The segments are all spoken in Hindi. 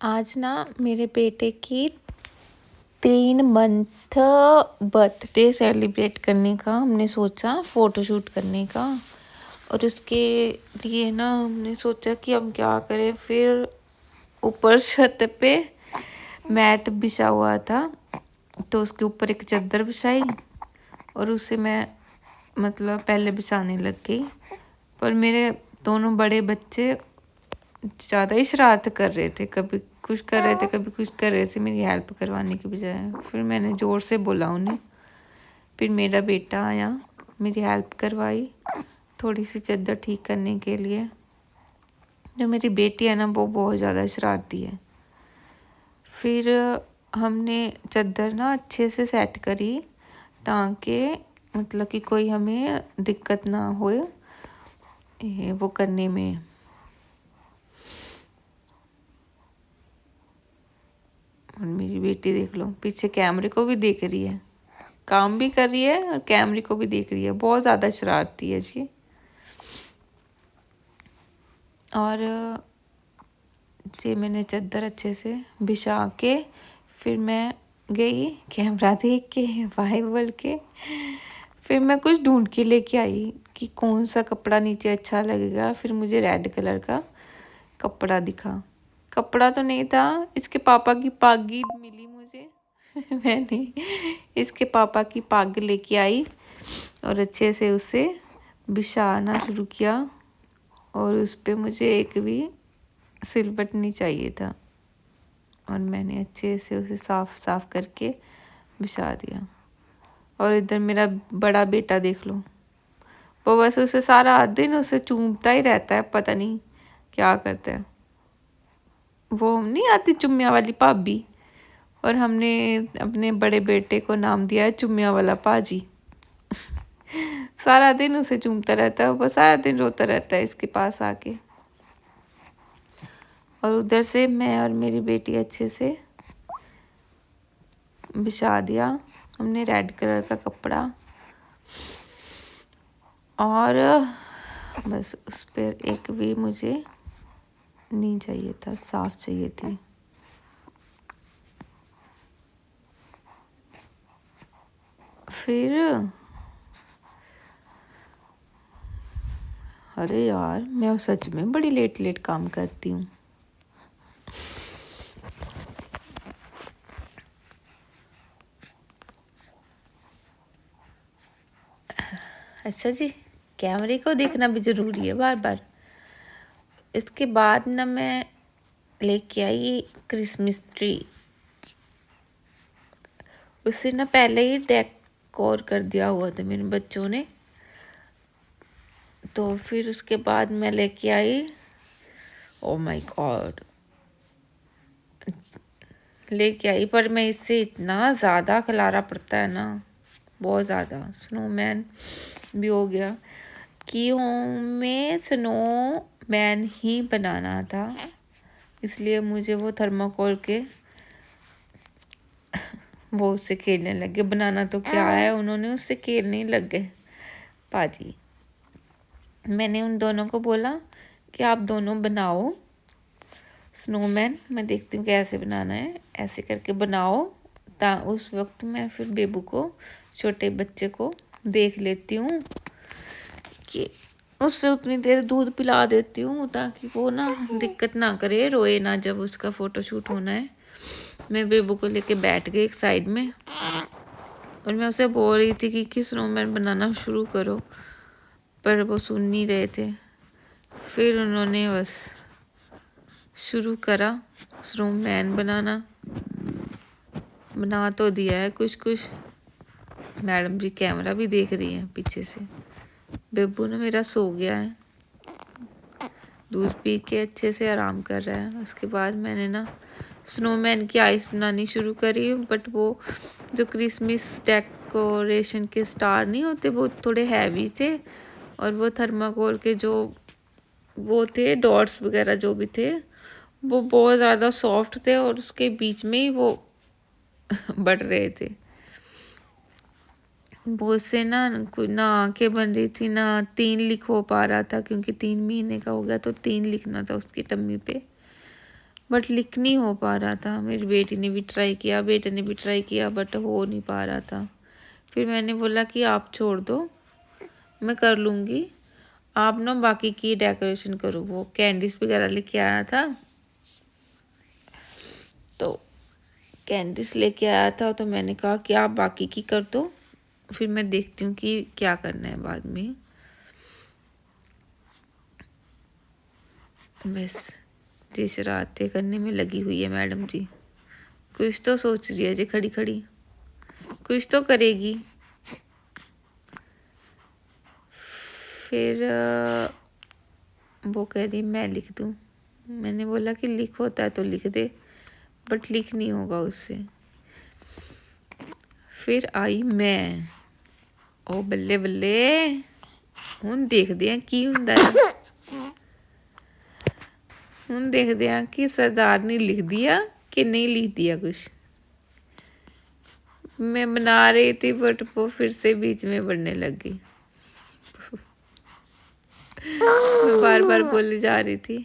आज ना मेरे बेटे की 3 मंथ बर्थडे सेलिब्रेट करने का हमने सोचा, फ़ोटोशूट करने का। और उसके लिए ना हमने सोचा कि हम क्या करें। फिर ऊपर छत पे मैट बिछा हुआ था, तो उसके ऊपर एक चादर बिछाई और उसे मैं पहले बिछाने लग गई। पर मेरे दोनों बड़े बच्चे ज़्यादा ही शरारत कर रहे थे, कभी कुछ कर रहे थे कभी कुछ कर रहे थे, मेरी हेल्प करवाने के बजाय। फिर मैंने ज़ोर से बोला उन्हें। फिर मेरा बेटा आया, मेरी हेल्प करवाई थोड़ी सी चादर ठीक करने के लिए। जो मेरी बेटी है ना, वो बहुत ज़्यादा शरारती है। फिर हमने चादर ना अच्छे से सेट करी ताकि कि कोई हमें दिक्कत ना हो वो करने में। और मेरी बेटी देख लो, पीछे कैमरे को भी देख रही है, काम भी कर रही है और कैमरे को भी देख रही है। बहुत ज़्यादा शरारती है जी। और जी मैंने चादर अच्छे से बिछा के फिर मैं गई कैमरा देख के बाइबल के। फिर मैं कुछ ढूंढ के लेके आई कि कौन सा कपड़ा नीचे अच्छा लगेगा। फिर मुझे रेड कलर का कपड़ा दिखा। कपड़ा तो नहीं था, इसके पापा की पागी मिली मुझे मैंने इसके पापा की पाग लेके आई और अच्छे से उसे बिछाना शुरू किया। और उस पे मुझे एक भी सिलबट नहीं चाहिए था और मैंने अच्छे से उसे साफ करके बिछा दिया। और इधर मेरा बड़ा बेटा देख लो, वो बस उसे सारा दिन उसे चूमता ही रहता है, पता नहीं क्या करता है। वो नहीं आती चुम्मिया वाली भाभी, और हमने अपने बड़े बेटे को नाम दिया है चुम्मिया वाला पाजी। सारा दिन उसे चूमता रहता है, वो सारा दिन रोता रहता है इसके पास आके। और उधर से मैं और मेरी बेटी अच्छे से बिछा दिया हमने रेड कलर का कपड़ा। और बस उस पर एक भी मुझे नहीं चाहिए था, साफ चाहिए थी। फिर अरे यार, मैं सच में बड़ी लेट काम करती हूँ। अच्छा जी, कैमरे को देखना भी ज़रूरी है बार बार। इसके बाद ना मैं लेके आई क्रिसमस ट्री। उससे ना पहले ही डेकोर कर दिया हुआ था मेरे बच्चों ने। तो फिर उसके बाद मैं लेके आई, ओ माय गॉड, लेके आई। पर मैं इससे इतना ज़्यादा खलारा पड़ता है ना, बहुत ज़्यादा। स्नोमैन भी हो गया कि हमें स्नोमैन ही बनाना था, इसलिए मुझे वो थर्माकोल के वो उससे खेलने लगे। बनाना तो क्या है, उन्होंने उससे खेलने लग गए पाजी। मैंने उन दोनों को बोला कि आप दोनों बनाओ स्नोमैन, मैं देखती हूँ कैसे बनाना है, ऐसे करके बनाओ। उस वक्त मैं फिर बेबू को, छोटे बच्चे को देख लेती हूँ कि उससे उतनी देर दूध पिला देती हूँ ताकि वो ना दिक्कत ना करे, रोए ना जब उसका फ़ोटोशूट होना है। मैं बेबू को लेके बैठ गई एक साइड में और मैं उसे बोल रही थी कि स्नोमैन बनाना शुरू करो, पर वो सुन नहीं रहे थे। फिर उन्होंने बस शुरू करा स्नोमैन बनाना। बना तो दिया है कुछ कुछ। मैडम जी कैमरा भी देख रही है पीछे से। बेबू ना मेरा सो गया है, दूध पी के अच्छे से आराम कर रहा है। उसके बाद मैंने ना स्नोमैन की आइस बनानी शुरू करी। बट वो जो क्रिसमस डेकोरेशन के स्टार नहीं होते, वो थोड़े हैवी थे। और वो थर्माकोल के जो वो थे डॉट्स वगैरह जो भी थे, वो बहुत ज़्यादा सॉफ्ट थे और उसके बीच में ही वो बढ़ रहे थे। वो से ना आंखें बन रही थी, ना 3 लिख हो पा रहा था, क्योंकि 3 महीने का हो गया तो 3 लिखना था उसकी टम्मी पे। बट लिख नहीं हो पा रहा था। मेरी बेटी ने भी ट्राई किया, बेटे ने भी ट्राई किया, बट हो नहीं पा रहा था। फिर मैंने बोला कि आप छोड़ दो, मैं कर लूँगी, आप ना बाकी की डेकोरेशन करो। वो कैंडीज वगैरह लेके आया था, तो कैंडीज लेके आया था, तो मैंने कहा कि आप बाकी की कर दो, फिर मैं देखती हूँ कि क्या करना है बाद में। बस जी शरारतें करने में लगी हुई है मैडम जी। कुछ तो सोच रही है जी, खड़ी खड़ी कुछ तो करेगी। फिर वो कह रही मैं लिख दूँ। मैंने बोला कि लिख होता है तो लिख दे, बट लिख नहीं होगा उससे। फिर आई मैं, ओ बल्ले बल्ले, ਹੁਣ देखते हैं की ਹੁੰਦਾ है। ਹੁਣ देखते हैं कि सरदार ने लिख दिया कि नहीं लिख दिया कुछ। मैं बना रही थी बट वो फिर से बीच में बढ़ने लगी। मैं बार बार बोले जा रही थी।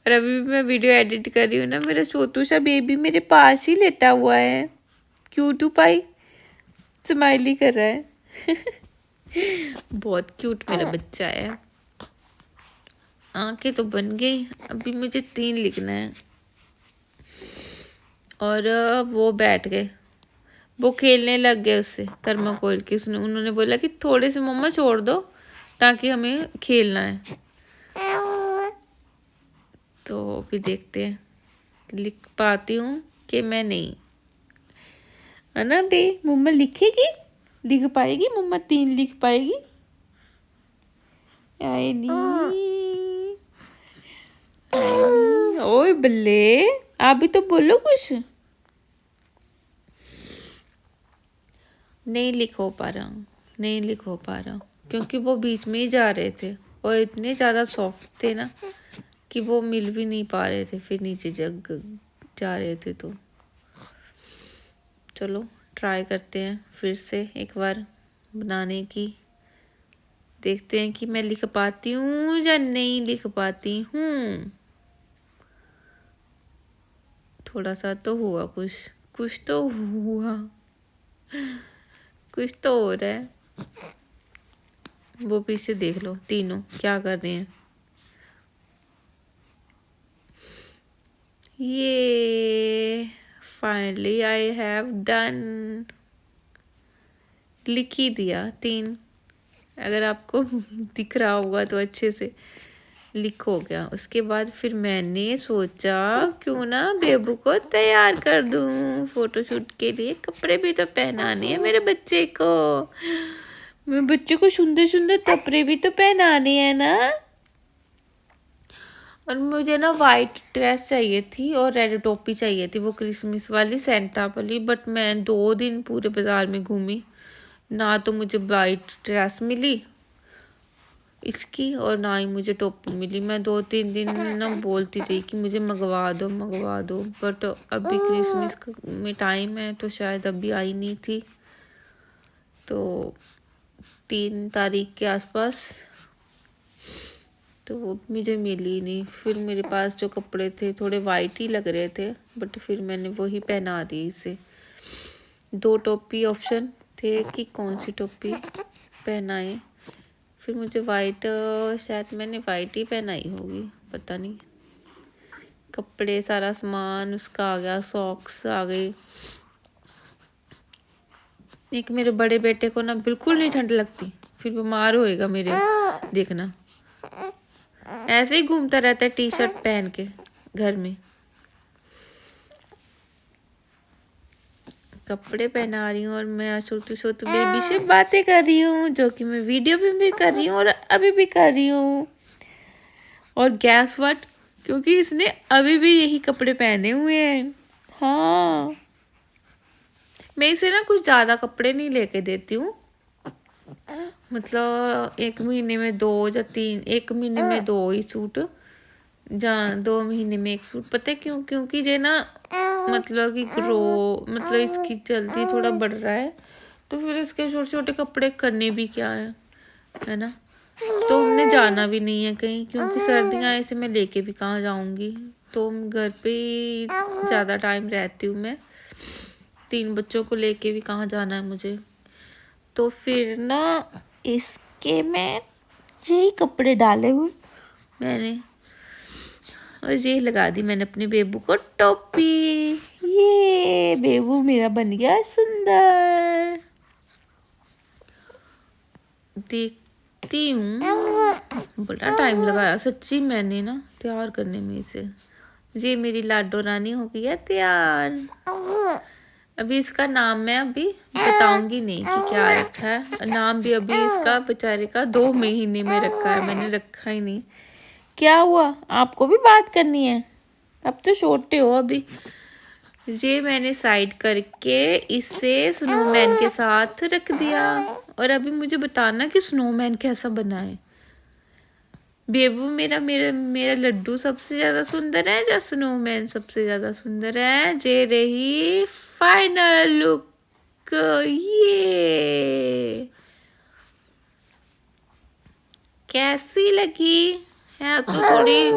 और अभी भी मैं वीडियो एडिट कर रही हूँ ना, मेरा छोटू सा बेबी मेरे पास ही लेटा हुआ है। क्यूटू पाई स्माइली कर रहा है। बहुत क्यूट मेरा बच्चा है। आंखें तो बन गई, अभी मुझे 3 लिखना है। और वो बैठ गए, वो खेलने लग गए उससे थर्माकोल की। उन्होंने बोला कि थोड़े से मम्मा छोड़ दो ताकि हमें खेलना है। तो अभी देखते हैं लिख पाती हूँ कि मैं नहीं, है ना बे। मम्मा लिखेगी, लिख पाएगी मम्मा, 3 लिख पाएगी। आए नहीं, ओए बल्ले, आप भी तो बोलो कुछ। नहीं लिख हो पा रहा, नहीं लिख हो पा रहा, क्योंकि वो बीच में ही जा रहे थे और इतने ज़्यादा सॉफ्ट थे ना कि वो मिल भी नहीं पा रहे थे, फिर नीचे जग जा रहे थे। तो चलो ट्राई करते हैं फिर से एक बार बनाने की। देखते हैं कि मैं लिख पाती हूँ या नहीं लिख पाती हूँ। थोड़ा सा तो हुआ, कुछ तो हुआ, कुछ तो हो रहा है। वो पीछे देख लो, तीनों क्या कर रहे हैं। ये फाइनली आई हैव डन, लिख ही दिया 3। अगर आपको दिख रहा होगा तो अच्छे से लिख हो गया। उसके बाद फिर मैंने सोचा क्यों ना बेबू को तैयार कर दूं फोटोशूट के लिए। कपड़े भी तो पहनाने हैं मेरे बच्चे को, मेरे बच्चे को सुंदर सुंदर कपड़े भी तो पहनाने हैं ना। और मुझे ना वाइट ड्रेस चाहिए थी और रेड टोपी चाहिए थी, वो क्रिसमस वाली सेंटा वाली। बट मैं 2 दिन पूरे बाजार में घूमी ना, तो मुझे वाइट ड्रेस मिली इसकी और ना ही मुझे टोपी मिली। मैं 2-3 दिन ना बोलती रही कि मुझे मंगवा दो मंगवा दो, बट अभी क्रिसमस में टाइम है तो शायद अभी आई नहीं थी। तो 3 तारीख के आसपास, तो वो मुझे मिली नहीं। फिर मेरे पास जो कपड़े थे थोड़े वाइट ही लग रहे थे, बट फिर मैंने वही पहना दी इसे। 2 टोपी ऑप्शन थे कि कौन सी टोपी पहनाए। फिर मुझे वाइट, शायद मैंने वाइट ही पहनाई होगी, पता नहीं। कपड़े सारा सामान उसका आ गया, सॉक्स आ गए। एक मेरे बड़े बेटे को ना बिल्कुल नहीं ठंड लगती, फिर बीमार होएगा मेरे, देखना ऐसे ही घूमता रहता है टी शर्ट पहन के घर में। कपड़े पहना रही हूँ और मैं छोटू छोटू बेबी से बातें कर रही हूँ, जो कि मैं वीडियो में भी कर रही हूँ और अभी भी कर रही हूँ। और गैस व्हाट, क्योंकि इसने अभी भी यही कपड़े पहने हुए हैं। हाँ, मैं इसे ना कुछ ज़्यादा कपड़े नहीं लेके देती हूँ, मतलब 1 महीने में 2 या 3, 1 महीने में 2 ही सूट, जहाँ 2 महीने में 1 सूट। पता है क्यों? क्योंकि ये ना मतलब कि मतलब इसकी जल्दी थोड़ा बढ़ रहा है, तो फिर इसके छोटे छोटे कपड़े करने भी क्या है ना। तो हमने जाना भी नहीं है कहीं, क्योंकि सर्दियाँ ऐसे मैं लेके भी कहाँ जाऊँगी, तो घर पे ही ज़्यादा टाइम रहती हूँ मैं, 3 बच्चों को लेके भी कहाँ जाना है मुझे। तो फिर ना इसके मैं यही कपड़े डाले हुए मैंने, और ये लगा दी मैंने अपने बेबू को टोपी। ये बेबू मेरा बन गया सुंदर। देखती हूँ, बड़ा टाइम लगाया सच्ची मैंने ना तैयार करने में इसे। ये मेरी लाडो रानी हो गई है तैयार। अभी इसका नाम मैं अभी बताऊंगी नहीं कि क्या रखा है, नाम भी अभी इसका बेचारे का 2 महीने में रखा है, मैंने रखा ही नहीं। क्या हुआ, आपको भी बात करनी है? अब तो छोटे हो अभी। ये मैंने साइड करके इसे स्नोमैन के साथ रख दिया, और अभी मुझे बताना कि स्नोमैन कैसा बना है। बेबू मेरा मेरा मेरा लड्डू सबसे ज्यादा सुंदर है या स्नोमैन सबसे ज्यादा सुंदर है? जे रही फाइनल लुक। ये कैसी लगी है? तो थोड़ी